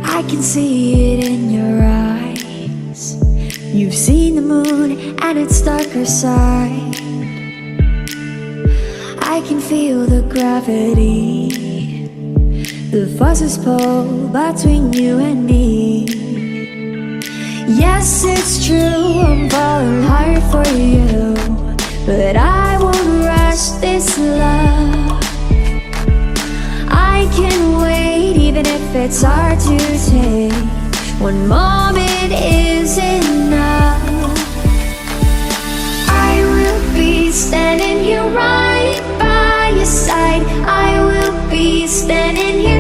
I can see it in your eyes. You've seen the moon and its darker side. I can feel the gravity, the forces pull between you and me. Yes, it's true, I'm falling hard for you, but I won't rush this love. I can wait even if it's hard to take. One moment is enough. I will be standing here right by your side. I will be standing here